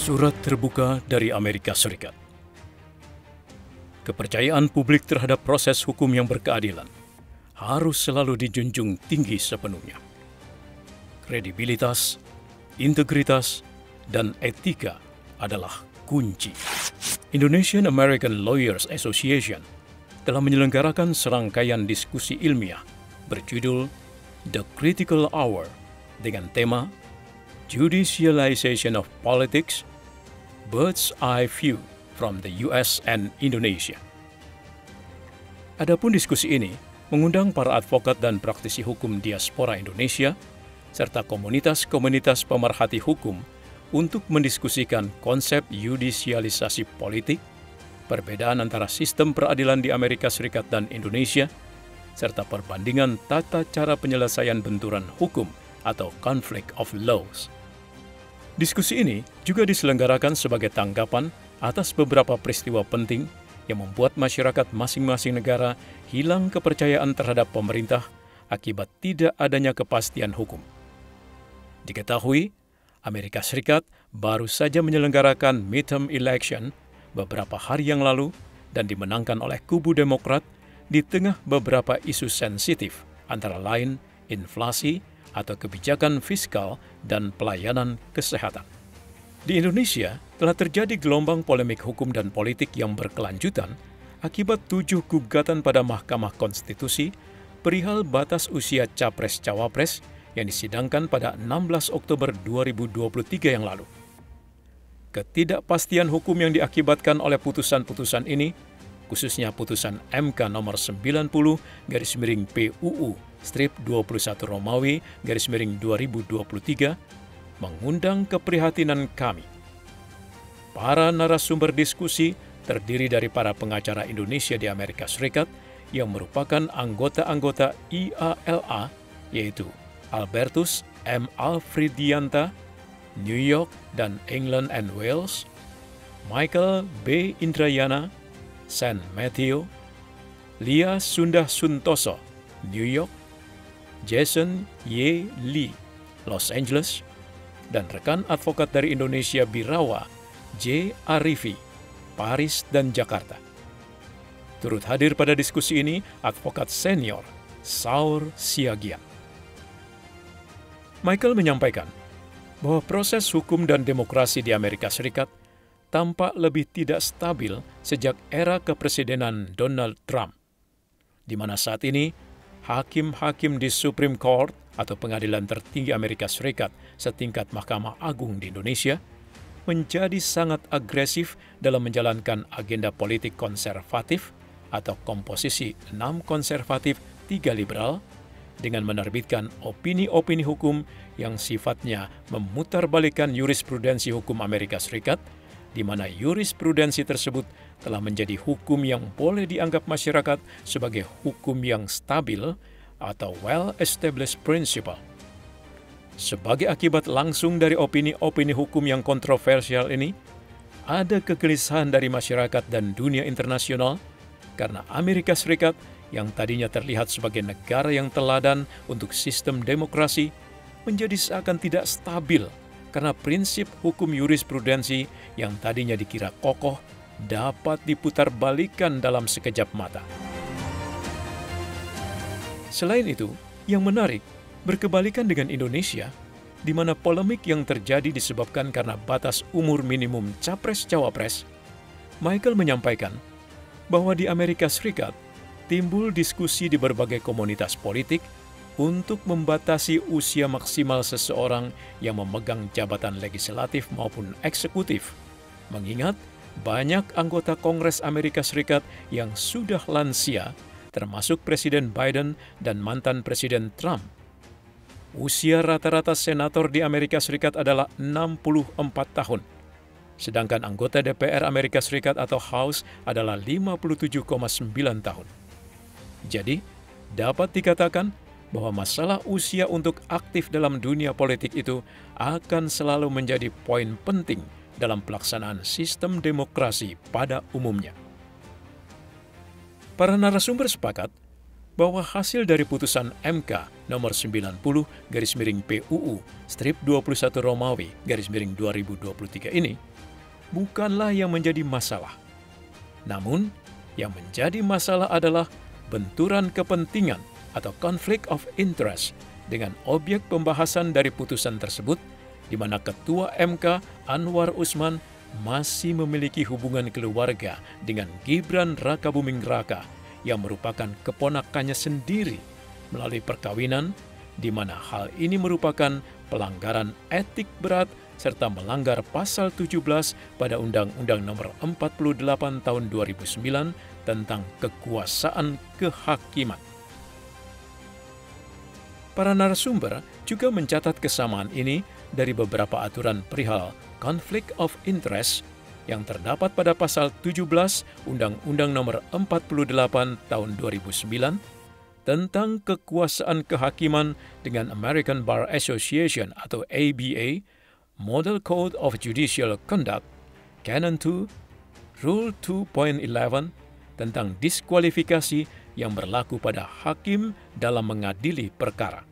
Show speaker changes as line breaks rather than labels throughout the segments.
Surat terbuka dari Amerika Serikat. Kepercayaan publik terhadap proses hukum yang berkeadilan harus selalu dijunjung tinggi sepenuhnya. Kredibilitas, integritas, dan etika adalah kunci. Indonesian American Lawyers Association telah menyelenggarakan serangkaian diskusi ilmiah berjudul The Critical Hour dengan tema Judicialization of Politics, Bird's Eye View from the US and Indonesia. Adapun diskusi ini mengundang para advokat dan praktisi hukum diaspora Indonesia serta komunitas-komunitas pemerhati hukum untuk mendiskusikan konsep judisialisasi politik, perbedaan antara sistem peradilan di Amerika Serikat dan Indonesia, serta perbandingan tata cara penyelesaian benturan hukum atau conflict of laws. Diskusi ini juga diselenggarakan sebagai tanggapan atas beberapa peristiwa penting yang membuat masyarakat masing-masing negara hilang kepercayaan terhadap pemerintah akibat tidak adanya kepastian hukum. Diketahui, Amerika Serikat baru saja menyelenggarakan midterm election beberapa hari yang lalu dan dimenangkan oleh kubu Demokrat di tengah beberapa isu sensitif antara lain inflasi atau kebijakan fiskal dan pelayanan kesehatan. Di Indonesia telah terjadi gelombang polemik hukum dan politik yang berkelanjutan akibat 7 gugatan pada Mahkamah Konstitusi perihal batas usia Capres-Cawapres yang disidangkan pada 16 Oktober 2023 yang lalu. Ketidakpastian hukum yang diakibatkan oleh putusan-putusan ini, khususnya putusan MK nomor 90/PUU/21 Romawi/2023, mengundang keprihatinan kami. Para narasumber diskusi terdiri dari para pengacara Indonesia di Amerika Serikat yang merupakan anggota-anggota IALA, yaitu Albertus M. Alfridianta, New York dan England and Wales, Michael B. Indrayana, San Mateo, Lia Sundah Suntoso, New York, Jason Y. Lee, Los Angeles, dan rekan advokat dari Indonesia Birawa, J. Arifi, Paris dan Jakarta. Turut hadir pada diskusi ini advokat senior, Saur Siagian. Michael menyampaikan bahwa proses hukum dan demokrasi di Amerika Serikat tampak lebih tidak stabil sejak era kepresidenan Donald Trump, di mana saat ini hakim-hakim di Supreme Court atau pengadilan tertinggi Amerika Serikat setingkat Mahkamah Agung di Indonesia menjadi sangat agresif dalam menjalankan agenda politik konservatif atau komposisi 6 konservatif, 3 liberal, dengan menerbitkan opini-opini hukum yang sifatnya memutarbalikkan jurisprudensi hukum Amerika Serikat, di mana jurisprudensi tersebut telah menjadi hukum yang boleh dianggap masyarakat sebagai hukum yang stabil atau well-established principle. Sebagai akibat langsung dari opini-opini hukum yang kontroversial ini, ada kegelisahan dari masyarakat dan dunia internasional karena Amerika Serikat yang tadinya terlihat sebagai negara yang teladan untuk sistem demokrasi menjadi seakan tidak stabil karena prinsip hukum jurisprudensi yang tadinya dikira kokoh dapat diputarbalikkan dalam sekejap mata. Selain itu, yang menarik, berkebalikan dengan Indonesia, di mana polemik yang terjadi disebabkan karena batas umur minimum Capres-Cawapres, Michael menyampaikan bahwa di Amerika Serikat timbul diskusi di berbagai komunitas politik untuk membatasi usia maksimal seseorang yang memegang jabatan legislatif maupun eksekutif, mengingat banyak anggota Kongres Amerika Serikat yang sudah lansia, termasuk Presiden Biden dan mantan Presiden Trump. Usia rata-rata senator di Amerika Serikat adalah 64 tahun, sedangkan anggota DPR Amerika Serikat atau House adalah 57,9 tahun. Jadi, dapat dikatakan bahwa masalah usia untuk aktif dalam dunia politik itu akan selalu menjadi poin penting dalam pelaksanaan sistem demokrasi pada umumnya. Para narasumber sepakat bahwa hasil dari putusan MK nomor 90/PUU/21 Romawi/2023 ini bukanlah yang menjadi masalah. Namun, yang menjadi masalah adalah benturan kepentingan atau conflict of interest dengan objek pembahasan dari putusan tersebut, di mana Ketua MK Anwar Usman masih memiliki hubungan keluarga dengan Gibran Rakabuming Raka yang merupakan keponakannya sendiri melalui perkawinan, di mana hal ini merupakan pelanggaran etik berat serta melanggar pasal 17 pada Undang-Undang Nomor 48 Tahun 2009 tentang kekuasaan kehakiman. Para narasumber juga mencatat kesamaan ini dari beberapa aturan perihal conflict of interest yang terdapat pada pasal 17 Undang-Undang Nomor 48 Tahun 2009 tentang kekuasaan kehakiman dengan American Bar Association atau ABA, Model Code of Judicial Conduct, Canon 2, Rule 2.11 tentang diskualifikasi yang berlaku pada hakim dalam mengadili perkara.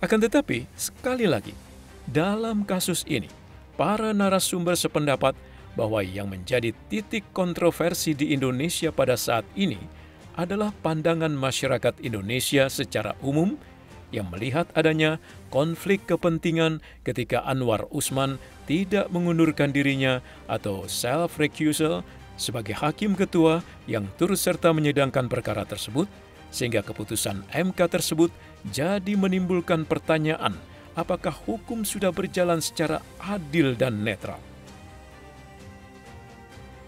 Akan tetapi, sekali lagi, dalam kasus ini, para narasumber sependapat bahwa yang menjadi titik kontroversi di Indonesia pada saat ini adalah pandangan masyarakat Indonesia secara umum yang melihat adanya konflik kepentingan ketika Anwar Usman tidak mengundurkan dirinya atau self-recusal sebagai hakim ketua yang turut serta menyidangkan perkara tersebut, sehingga keputusan MK tersebut jadi menimbulkan pertanyaan apakah hukum sudah berjalan secara adil dan netral.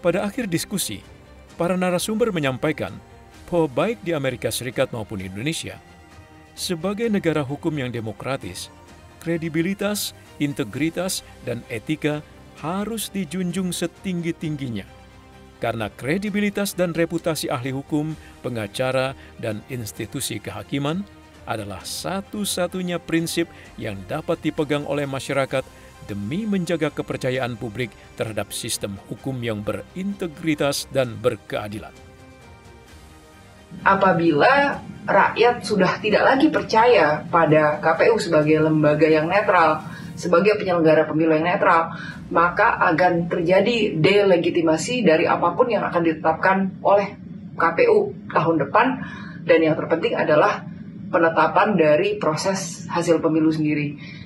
Pada akhir diskusi, para narasumber menyampaikan bahwa baik di Amerika Serikat maupun Indonesia, sebagai negara hukum yang demokratis, kredibilitas, integritas, dan etika harus dijunjung setinggi-tingginya. Karena kredibilitas dan reputasi ahli hukum, pengacara, dan institusi kehakiman adalah satu-satunya prinsip yang dapat dipegang oleh masyarakat demi menjaga kepercayaan publik terhadap sistem hukum yang berintegritas dan berkeadilan.
Apabila rakyat sudah tidak lagi percaya pada KPU sebagai lembaga yang netral, sebagai penyelenggara pemilu yang netral, maka akan terjadi delegitimasi dari apapun yang akan ditetapkan oleh KPU tahun depan, dan yang terpenting adalah penetapan dari proses hasil pemilu sendiri.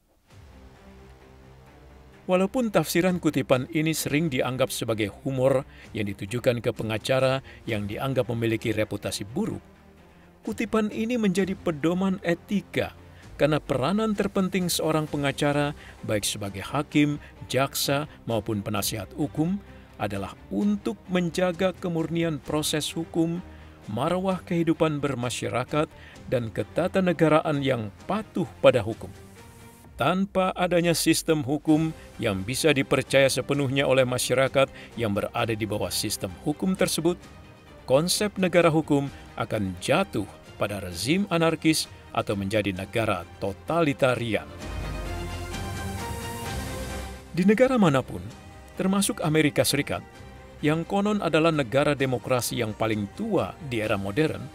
Walaupun tafsiran kutipan ini sering dianggap sebagai humor yang ditujukan ke pengacara yang dianggap memiliki reputasi buruk, kutipan ini menjadi pedoman etika karena peranan terpenting seorang pengacara, baik sebagai hakim, jaksa, maupun penasihat hukum, adalah untuk menjaga kemurnian proses hukum, marwah kehidupan bermasyarakat, dan ketatanegaraan yang patuh pada hukum. Tanpa adanya sistem hukum yang bisa dipercaya sepenuhnya oleh masyarakat yang berada di bawah sistem hukum tersebut, konsep negara hukum akan jatuh pada rezim anarkis atau menjadi negara totalitarian. Di negara manapun, termasuk Amerika Serikat, yang konon adalah negara demokrasi yang paling tua di era modern,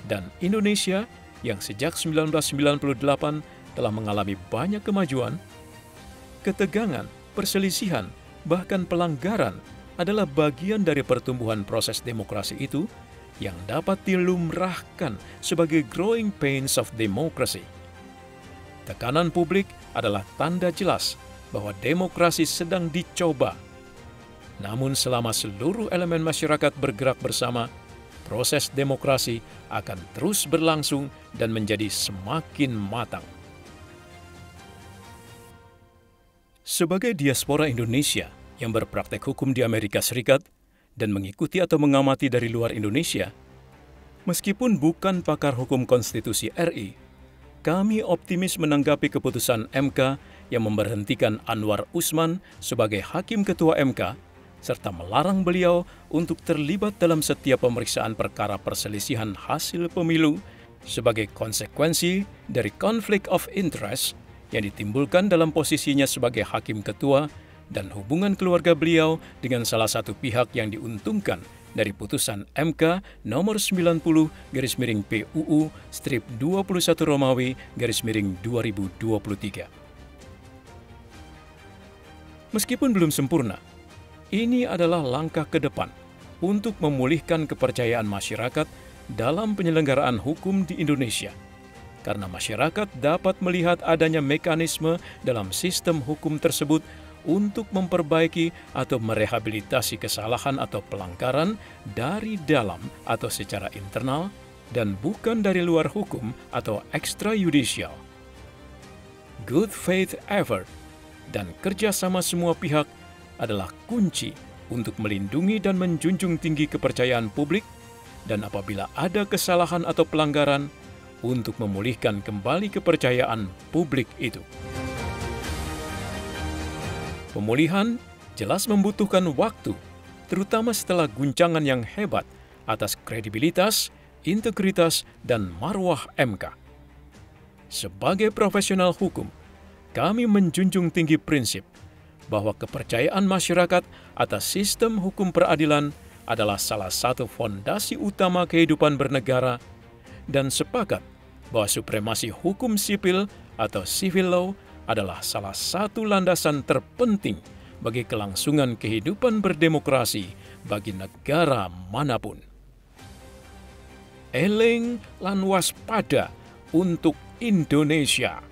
dan Indonesia yang sejak 1998 telah mengalami banyak kemajuan, ketegangan, perselisihan, bahkan pelanggaran adalah bagian dari pertumbuhan proses demokrasi itu yang dapat dilumrahkan sebagai growing pains of democracy. Tekanan publik adalah tanda jelas bahwa demokrasi sedang dicoba. Namun selama seluruh elemen masyarakat bergerak bersama, proses demokrasi akan terus berlangsung dan menjadi semakin matang. Sebagai diaspora Indonesia yang berpraktek hukum di Amerika Serikat dan mengikuti atau mengamati dari luar Indonesia, meskipun bukan pakar hukum konstitusi RI, kami optimis menanggapi keputusan MK yang memberhentikan Anwar Usman sebagai Hakim Ketua MK, serta melarang beliau untuk terlibat dalam setiap pemeriksaan perkara perselisihan hasil pemilu sebagai konsekuensi dari conflict of interest yang ditimbulkan dalam posisinya sebagai Hakim Ketua dan hubungan keluarga beliau dengan salah satu pihak yang diuntungkan dari putusan MK nomor 90/PUU/21 Romawi/2023. Meskipun belum sempurna, ini adalah langkah ke depan untuk memulihkan kepercayaan masyarakat dalam penyelenggaraan hukum di Indonesia. Karena masyarakat dapat melihat adanya mekanisme dalam sistem hukum tersebut untuk memperbaiki atau merehabilitasi kesalahan atau pelanggaran dari dalam atau secara internal dan bukan dari luar hukum atau extrajudicial. Good faith effort dan kerjasama semua pihak adalah kunci untuk melindungi dan menjunjung tinggi kepercayaan publik, dan apabila ada kesalahan atau pelanggaran, untuk memulihkan kembali kepercayaan publik itu. Pemulihan jelas membutuhkan waktu, terutama setelah guncangan yang hebat atas kredibilitas, integritas, dan marwah MK. Sebagai profesional hukum, kami menjunjung tinggi prinsip bahwa kepercayaan masyarakat atas sistem hukum peradilan adalah salah satu fondasi utama kehidupan bernegara, dan sepakat bahwa supremasi hukum sipil atau civil law adalah salah satu landasan terpenting bagi kelangsungan kehidupan berdemokrasi bagi negara manapun. Eling lan waspada untuk Indonesia.